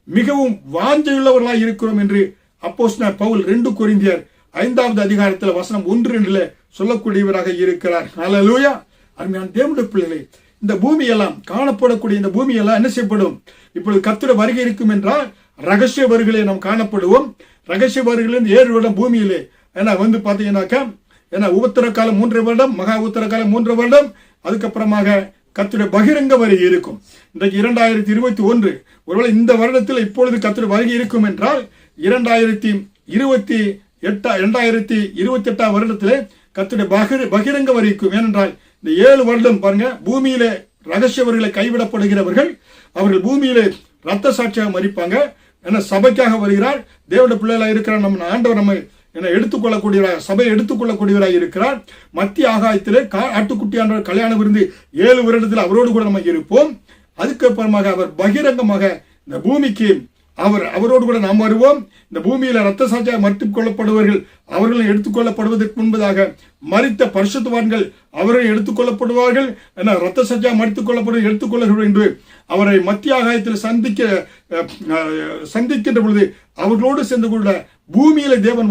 மிகவும் வாஞ்சையுள்ளவர்களாய் இருக்கிறோம் என்று அப்போஸ்தலனாகிய பவுல் 2 கொரிந்தியர் 5வது அதிகாரத்தில் வசனம் 1-2 சொல்லக்கூடியவராக இருக்கிறார். ஹல்லேலூயா! அருமையான தேவனுடைய பிள்ளைகளே, இந்த பூமி எல்லாம் காணப்படக்கூடிய இந்த பூமி எல்லாம் என்ன செய்யப்படும்? இப்பொழுது கர்த்தருடைய வருகை இருக்கும் என்றால் ரகசிய வருகையிலே நாம் காணப்படுவோம். ரகசிய வருகையிலிருந்து 7 வருடம் பூமியிலே பாத்தீங்கன்னாக்கா உபத்திர காலம் 3 வருடம், மகா உத்தர காலம் 3 வருடம், அதுக்கப்புறமாக கர்த்தருடைய பகிரங்க வருகை இருக்கும். இன்றைக்கு 2021, ஒருவேளை இந்த வருடத்தில் இப்பொழுது கர்த்தருடைய வருகை இருக்கும் என்றால் 2028 வருடத்திலே கர்த்தருடைய பகிரங்க வருகை இருக்கும். ஏனென்றால் இந்த 7 வருடம் பாருங்க, பூமியிலே ரகசியவர்களை கைவிடப்படுகிறவர்கள் அவர்கள் பூமியிலே ரத்த சாட்சியாக மறிப்பாங்க. சபைக்காக வருகிறார். தேவனுடைய பிள்ளைகளாக இருக்கிற நம்ம ஆண்டவர் நம்ம எடுத்துக்கொள்ளக்கூடியவராக, சபையை எடுத்துக்கொள்ளக்கூடியவராக இருக்கிறார். மத்திய ஆகாயத்திலே ஆட்டுக்குட்டியானவர் கல்யாண விருந்து 7 வருடத்தில் அவரோடு கூட நம்ம இருப்போம். அதுக்கப்புறமாக அவர் பகிரங்கமாக இந்த பூமிக்கு அவரோடு கூட நாம் வருவோம். இந்த பூமியில ரத்த சாட்சியாக மறுத்துக் கொள்ளப்படுவார்கள், அவர்களும் எடுத்துக்கொள்ளப்படுவதற்கு முன்பதாக மரித்த பரிசுத்தவான்கள் அவர்கள் எடுத்துக்கொள்ளப்படுவார்கள். ரத்த சாட்சியாக மறுத்துக் கொள்ளப்படுவது எடுத்துக்கொள்ளுங்கள் என்று அவரை மத்திய ஆகாயத்தில் சந்திக்கின்ற பொழுது அவர்களோடு சேர்ந்து கொள்ள பூமியில தேவன்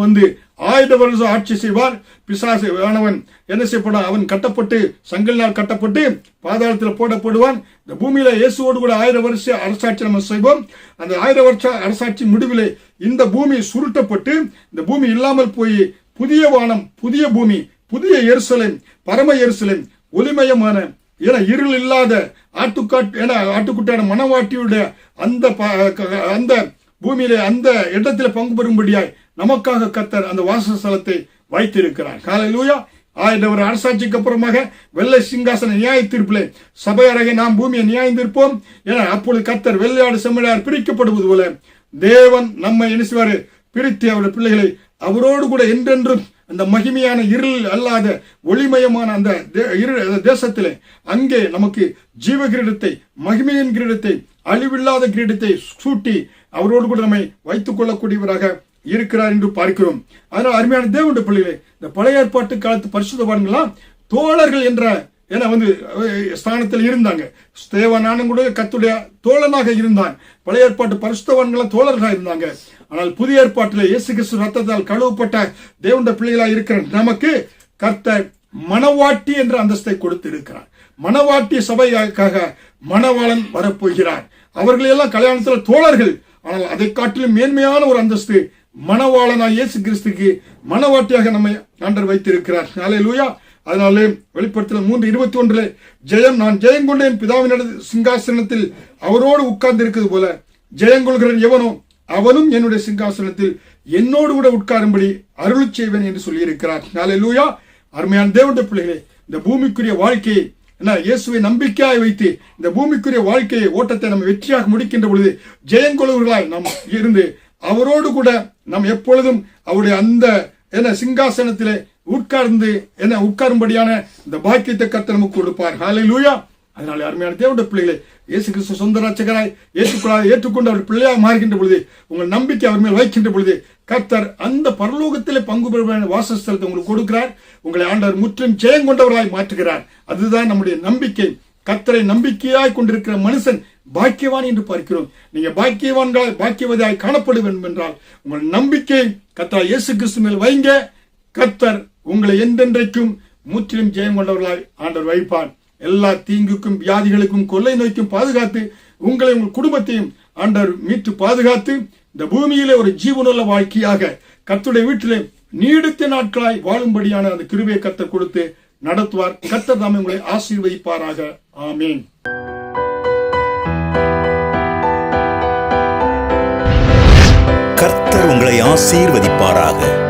1000 வருஷம் ஆட்சி செய்வார். பிசாசு ஆனவன் என்ன செய்யப்படும்? அவன் கட்டப்பட்டு சங்கலினால் கட்டப்பட்டு பாதாளத்தில் போடப்படுவான். இந்த பூமியில இயேசுவோடு கூட 1000 வருஷ அரசாட்சி நம்ம செய்வோம். அந்த 1000 வருஷ அரசாட்சி முடிவிலே இந்த பூமி சுருட்டப்பட்டு இந்த பூமி இல்லாமல் போய் புதிய வானம், புதிய பூமி, புதிய எருசலேம், பரம எருசலேம், ஒளிமயமான இருள் இல்லாத ஆட்டுக்குட்டான மனவாட்டியுடைய அந்த பூமியிலே அந்த இடத்துல பங்கு பெறும்படியாய் நமக்காக கர்த்தர் அந்த வாசஸ்தலத்தை வைத்திருக்கிறார். ஹல்லேலூயா! 1000 அரசாட்சிக்கு அப்புறமாக வெள்ளை சிங்காசன நியாய தீர்ப்பிலே சபையரகை நாம் பூமியை நியாயந்திருப்போம். ஏன்னா அப்பொழுது கர்த்தர் வெள்ளையாடு செம்மறியாடு பிரிக்கப்படுவது போல தேவன் நம்மை என்ன செய்வாரு? பிரித்து அவருடைய பிள்ளைகளை அவரோடு கூட என்றென்றும் அந்த மகிமையான இருள் அல்லாத ஒளிமயமான அந்த தேசத்திலே அங்கே நமக்கு ஜீவ கிரீடத்தை, மகிமையின் கிரீடத்தை, அழிவில்லாத கிரீடத்தை சூட்டி அவரோடு கூட நம்மை வைத்துக் கொள்ளக்கூடியவராக இருக்கிறார் என்று பார்க்கிறோம். அதனால் அருமையான தேவனுடைய பிள்ளைகளே, இந்த பழைய ஏற்பாட்டு காலத்து பரிசுத்தவான்களாம் தோழர்கள் என்ற ஸ்தானத்தில் இருந்தாங்க. ஸ்தேவானானும் கூட கர்த்தருடைய தோழனாக இருந்தான். பழைய ஏற்பாட்டு பரிசுத்தவான்கள் தோழர்களாக இருந்தாங்க. ஆனால் புதிய ஏற்பாட்டில் இயேசு கிறிஸ்து ரத்தத்தால் கழுவப்பட்ட தேவனுடைய பிள்ளைகளாக இருக்கிற நமக்கு கர்த்தர் மணவாட்டி என்ற அந்தஸ்தை கொடுத்து இருக்கிறார். மணவாட்டி சபைக்காக மணவாளன் வரப்போகிறார். அவர்களெல்லாம் கல்யாணத்தில் தோழர்கள். ஆனால் அதை காட்டிலும் மேன்மையான ஒரு அந்தஸ்து மணவாளனாய் இயேசு கிறிஸ்துக்கு மணவாட்டியாக நம்மை ஆண்டவர் வைத்திருக்கிறார். ஹல்லேலூயா! அதனாலே வெளிப்படுத்தல் 3:21 ஜெயம், நான் ஜெயம் கொண்டேன் பிதாவின் சிங்காசனத்தில் அவரோடு உட்கார்ந்து இருக்கிறது போல ஜெயங்கொள்கிறன் எவனோ அவனும் என்னுடைய சிங்காசனத்தில் என்னோடு கூட உட்காரும்படி அருள் செய்வேன் என்று சொல்லி இருக்கிறார். ஹல்லேலூயா! அருமையான தேவனுடைய பிள்ளைகளே, இந்த பூமிக்குரிய வாழ்க்கையை இயேசுவை நம்பிக்கையாய் வைத்து இந்த பூமிக்குரிய வாழ்க்கையை ஓட்டத்தை நம்ம வெற்றியாக முடிக்கின்ற பொழுது ஜெயங்கொள்வர்களாய் நாம் இருந்து அவரோடு கூட நாம் எப்பொழுதும் அவருடைய அந்த சிங்காசனத்திலே உட்காரும்படியான இந்த பாக்கியத்தை கர்த்தர் நமக்கு கொடுப்பார். ஹல்லேலூயா! அதனால அருமையான தேவனுடைய பிள்ளைகளே, இயேசு கிறிஸ்து சொந்த ரட்சகராய் ஏற்றுக்கொண்டு அவர் பிள்ளையாக மாறுகின்ற பொழுது, உங்கள் நம்பிக்கை அவர் மேல் வைக்கின்ற பொழுது, கர்த்தர் அந்த பரலோகத்திலே பங்கு பெறுவதற்கான வாசஸ்தலத்தை உங்களுக்கு கொடுக்கிறார். உங்களை ஆண்டவர் முற்றிலும் ஜெயம் கொண்டவர்களாய் மாற்றுகிறார். அதுதான் நம்முடைய நம்பிக்கை. கர்த்தரை நம்பிக்கையாய் கொண்டிருக்கிற மனுஷன் பாக்கியவான் என்று பார்க்கிறோம். நீங்க பாக்கியவதியாய் காணப்பட வேண்டும் என்றால் உங்கள் நம்பிக்கை கர்த்தர் இயேசு கிறிஸ்து மேல் வைங்க. கர்த்தர் உங்களை என்றென்றைக்கும் முற்றிலும் ஜெயம் கொண்டவர்களாய் ஆண்டவர் வைப்பார். எல்லா தீங்குக்கும், வியாதிகளுக்கும், கொள்ளை நோய்க்கும் பாதுகாத்து உங்களை உங்கள் குடும்பத்தையும் ஆண்டவர் மீட்டு பாதுகாத்து இந்த பூமியிலே ஒரு ஜீவனுள்ள வாழ்க்கையாக கர்த்தருடைய வீட்டிலே நீடித்த நாட்களாய் வாழும்படியான அந்த கிருபையை கர்த்தர் கொடுத்து நடத்துவார். கர்த்தர் தாமே உங்களை ஆசீர்வதிப்பாராக. ஆமீன். கர்த்தர் உங்களை ஆசீர்வதிப்பாராக.